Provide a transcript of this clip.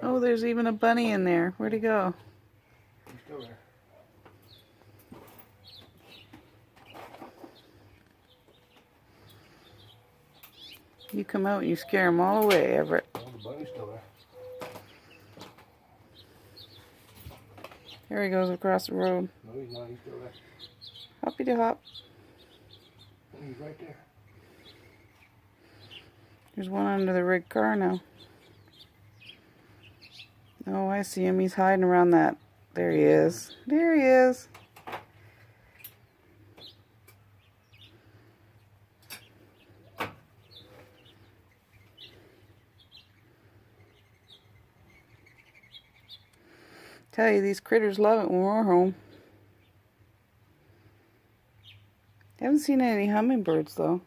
Oh, there's even a bunny in there. Where'd he go? He's still there. You come out and you scare them all away, Everett. Oh, the bunny's still there. There he goes across the road. No, he's not. He's still there. Hoppy to hop. He's right there. There's one under the red car now. Oh, I see him. He's hiding around that. There he is. There he is. Tell you, these critters love it when we're home. Haven't seen any hummingbirds though.